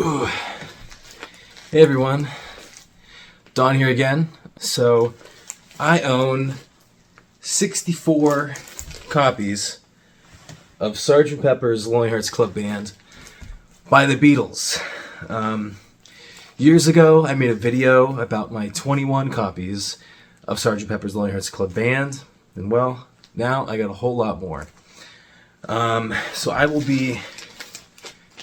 Ooh. Hey everyone, Don here again. So I own 64 copies of Sgt. Pepper's Lonely Hearts Club Band by the Beatles. Years ago, I made a video about my 21 copies of Sgt. Pepper's Lonely Hearts Club Band, and well, now I got a whole lot more. So I will be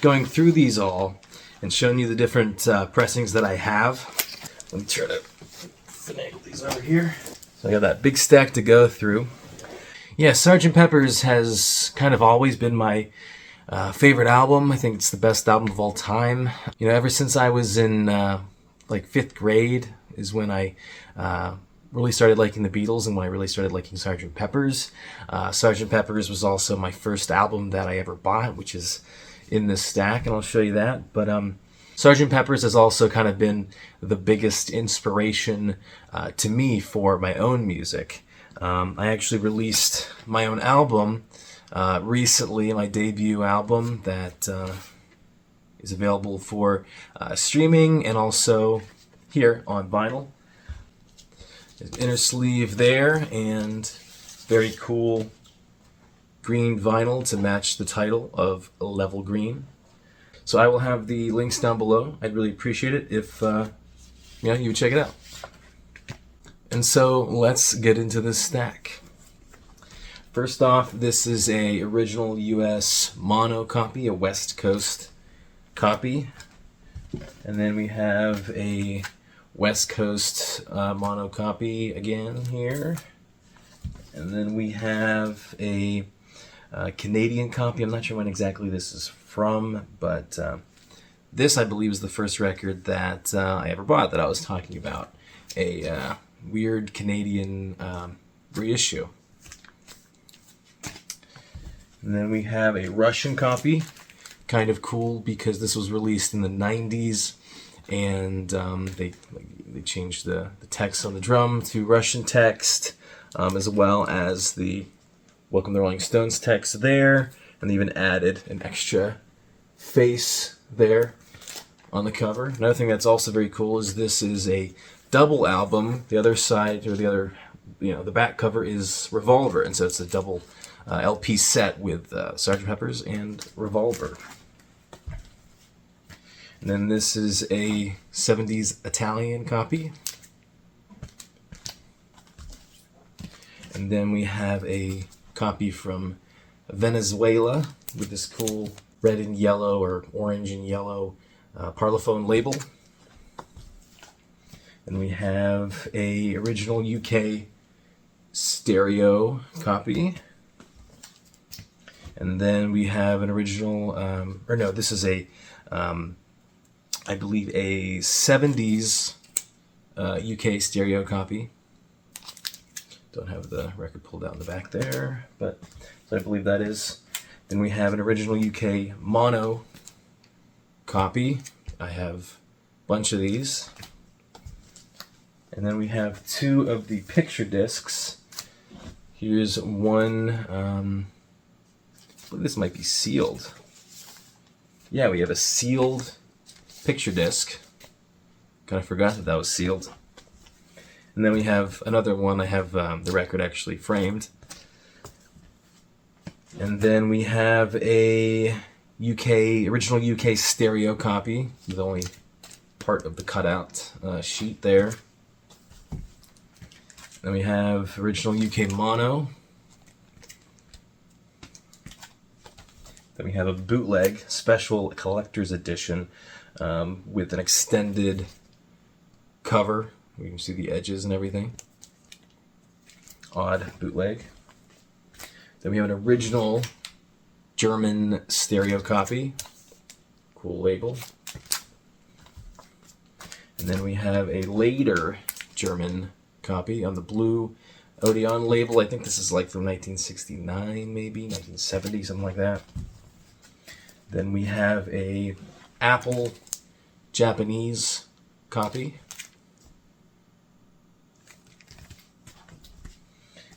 going through these all and showing you the different pressings that I have. Let me try to finagle these over here. So I got that big stack to go through. Yeah, Sgt. Pepper's has kind of always been my favorite album. I think it's the best album of all time. You know, ever since I was in like 5th grade is when I really started liking the Beatles and when I really started liking Sgt. Pepper's. Sgt. Pepper's was also my first album that I ever bought, which is in this stack, and I'll show you that. But Sgt. Pepper's has also kind of been the biggest inspiration to me for my own music. I actually released my own album recently, my debut album that is available for streaming and also here on vinyl. There's an inner sleeve there and very cool green vinyl to match the title of Level Green. So I will have the links down below. I'd really appreciate it if you would check it out. And so let's get into this stack. First off, this is a original US mono copy, a West Coast copy. And then we have a West Coast mono copy again here. And then we have a Canadian copy. I'm not sure when exactly this is from, but this I believe is the first record that I ever bought that I was talking about. A weird Canadian reissue. And then we have a Russian copy. Kind of cool because this was released in the 90s and they changed the text on the drum to Russian text, as well as the Welcome to the Rolling Stones text there, and they even added an extra face there on the cover. Another thing that's also very cool is this is a double album. The other side, or the other, the back cover is Revolver, and so it's a double LP set with Sgt. Pepper's and Revolver. And then this is a 70s Italian copy. And then we have a copy from Venezuela with this cool red and yellow or orange and yellow Parlophone label. And we have a original UK stereo copy. And then we have an original, this is a, I believe a 70s UK stereo copy. Don't have the record pulled out in the back there, but so I believe that is. Then we have an original UK mono copy. I have a bunch of these. And then we have 2 of the picture discs. Here's one, I believe this might be sealed. Yeah, we have a sealed picture disc. Kind of forgot that was sealed. And then we have another one. I have the record actually framed. And then we have a original UK stereo copy, the only part of the cutout sheet there. Then we have original UK mono. Then we have a bootleg special collector's edition with an extended cover. You can see the edges and everything. Odd bootleg. Then we have an original German stereo copy. Cool label. And then we have a later German copy on the blue Odeon label. I think this is like from 1969 maybe, 1970, something like that. Then we have a Apple Japanese copy.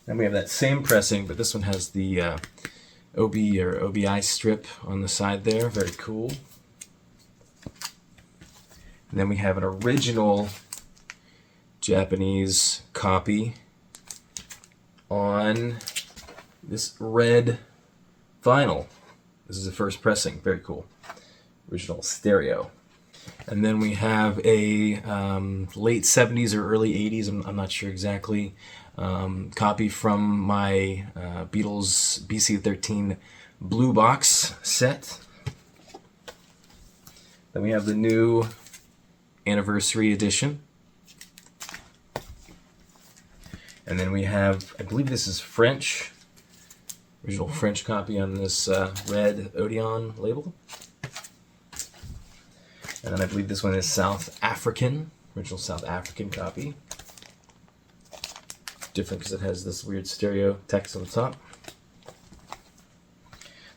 Then we have that same pressing, but this one has the OB or OBI strip on the side there. Very cool. And then we have an original Japanese copy on this red vinyl. This is the first pressing. Very cool. Original stereo. And then we have a late 70s or early 80s, I'm not sure exactly, copy from my Beatles BC-13 blue box set. Then we have the new anniversary edition. And then we have, I believe this is French, original French copy on this red Odeon label. And then I believe this one is South African, original South African copy. Different because it has this weird stereo text on the top.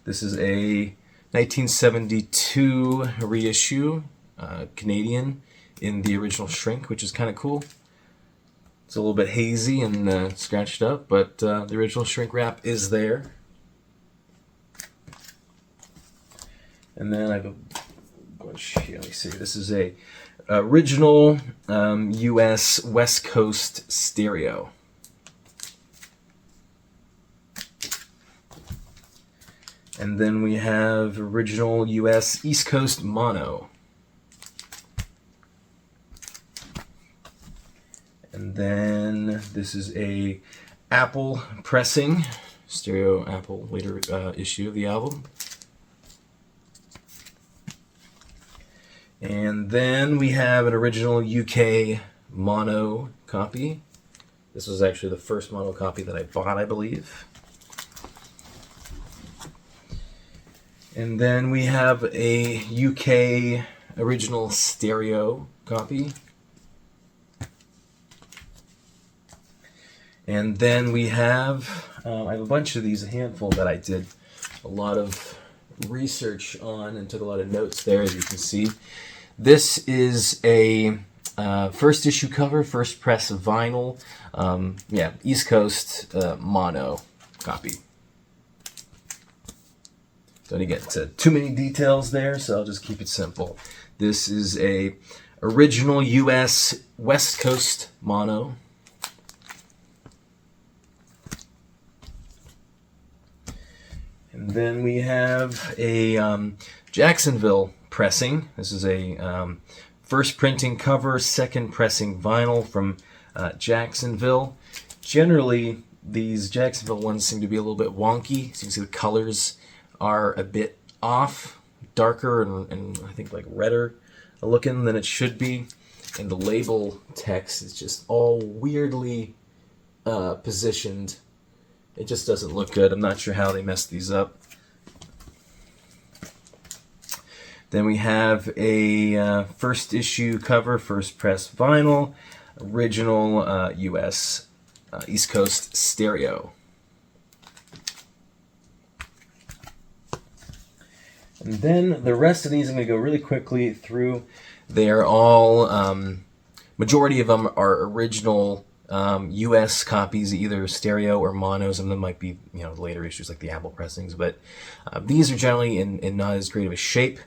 This is a 1972 reissue, Canadian, in the original shrink, which is kind of cool. It's a little bit hazy and scratched up, but the original shrink wrap is there. And then I have a bunch here. Let me see. This is a original U.S. West Coast stereo. And then we have original U.S. East Coast mono. And then this is a Apple pressing, stereo Apple later issue of the album. And then we have an original UK mono copy. This was actually the first mono copy that I bought, I believe. And then we have a UK original stereo copy. And then we have, I have a bunch of these, a handful that I did a lot of research on and took a lot of notes there, as you can see. This is a first issue cover, first press vinyl, East Coast mono copy. Don't get into too many details there, so I'll just keep it simple. This is a original US West Coast mono. And then we have a Jacksonville pressing. This is a first printing cover, second pressing vinyl from Jacksonville. Generally, these Jacksonville ones seem to be a little bit wonky. So you can see the colors are a bit off, darker and I think like redder looking than it should be. And the label text is just all weirdly positioned. It just doesn't look good. I'm not sure how they messed these up. Then we have a first issue cover, first press vinyl, original US East Coast stereo. And then the rest of these I'm going to go really quickly through. They're all, majority of them are original US copies, either stereo or mono. Some of them might be, later issues like the Apple pressings, but these are generally in not as great of a shape.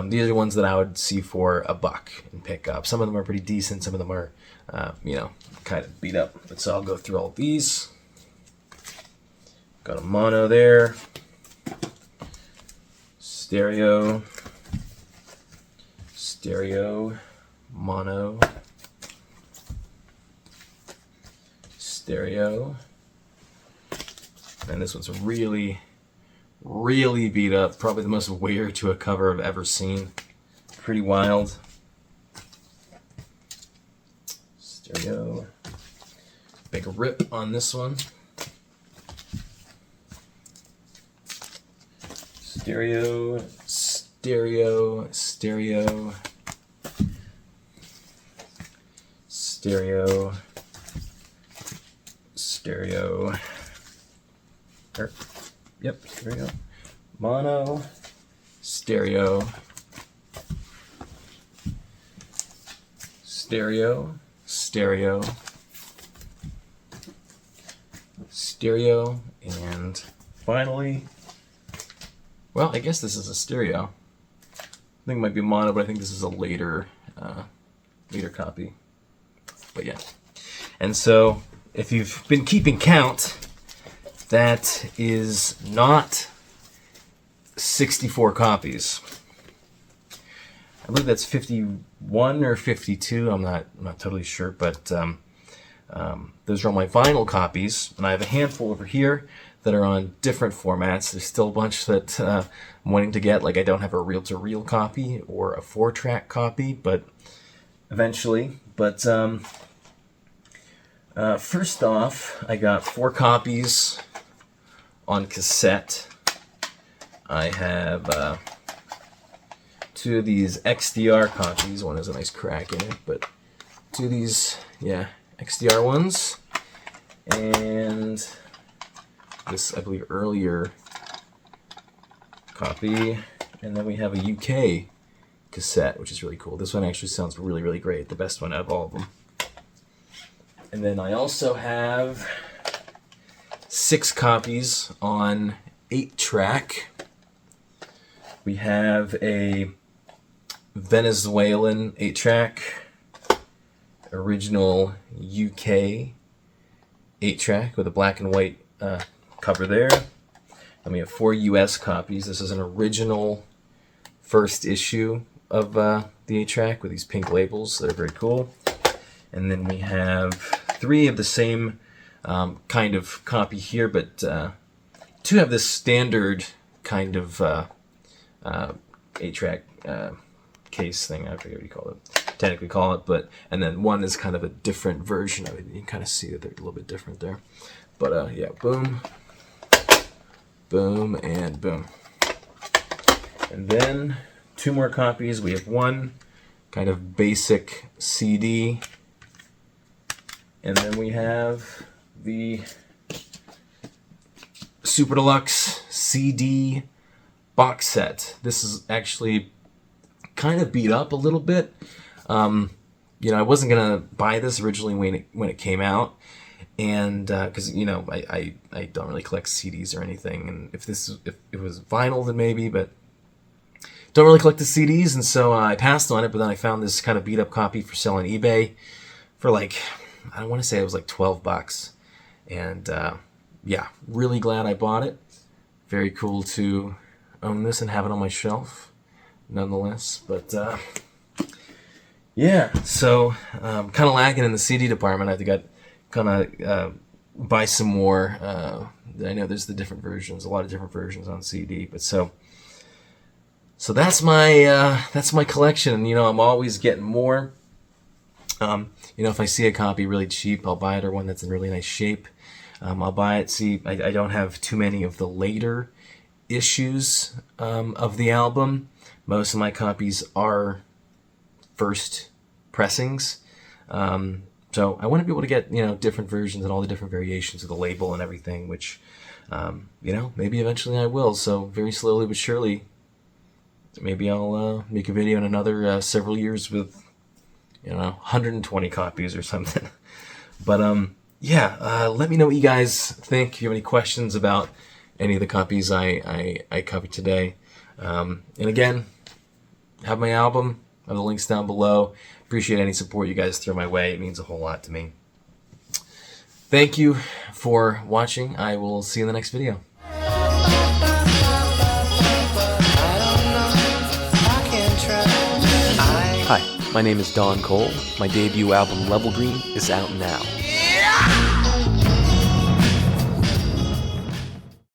These are ones that I would see for $1 and pick up. Some of them are pretty decent. Some of them are, kind of beat up. But so I'll go through all these. Got a mono there. Stereo. Stereo. Mono. Stereo. And this one's really beat up. Probably the most weird to a cover I've ever seen. Pretty wild. Stereo. Big rip on this one. Stereo. Stereo. Stereo. Stereo. Stereo. Yep, there we go. Mono, stereo, stereo, stereo, stereo, and finally, well, I guess this is a stereo. I think it might be mono, but I think this is a later meter copy. But yeah. And so, if you've been keeping count, that is not 64 copies. I believe that's 51 or 52. I'm not totally sure, but those are all my vinyl copies, and I have a handful over here that are on different formats. There's still a bunch that I'm wanting to get, like I don't have a reel-to-reel copy or a 4-track copy, but eventually. But first off, I got 4 copies on cassette. I have 2 of these XDR copies. One has a nice crack in it, but 2 of these, yeah, XDR ones. And this, I believe, earlier copy. And then we have a UK cassette, which is really cool. This one actually sounds really, really great. The best one out of all of them. And then I also have 6 copies on 8-track. We have a Venezuelan 8-track, original UK 8-track with a black and white cover there. And we have 4 US copies. This is an original first issue of the 8-track with these pink labels that are very cool. And then we have 3 of the same kind of copy here, but 2 have this standard kind of 8-track case thing. I forget what you call it. Technically call it, but and then 1 is kind of a different version of it. You can kind of see that they're a little bit different there. But yeah, boom, boom, and boom. And then 2 more copies. We have 1 kind of basic CD, and then we have the Super Deluxe CD box set. This is actually kind of beat up a little bit. You know, I wasn't gonna buy this originally when it came out, and because you know I don't really collect CDs or anything, and if it was vinyl then maybe, but don't really collect the CDs, and so I passed on it. But then I found this kind of beat up copy for sale on eBay for like, I want to say it was like $12, and yeah, really glad I bought it. Very cool to own this and have it on my shelf, nonetheless. But yeah, so kind of lacking in the CD department. I think I'd kind of buy some more. I know there's the different versions, a lot of different versions on CD, but so that's my collection. And you know, I'm always getting more. You know, if I see a copy really cheap, I'll buy it, or one that's in really nice shape. I'll buy it. See, I don't have too many of the later issues of the album. Most of my copies are first pressings. So I want to be able to get, you know, different versions and all the different variations of the label and everything, which, you know, maybe eventually I will. So very slowly but surely, maybe I'll make a video in another several years with, you know, 120 copies or something. But yeah, let me know what you guys think. If you have any questions about any of the copies I covered today. And again, have my album. I have the links down below. Appreciate any support you guys throw my way. It means a whole lot to me. Thank you for watching. I will see you in the next video. Hi, my name is Don Cole. My debut album, Level Green, is out now.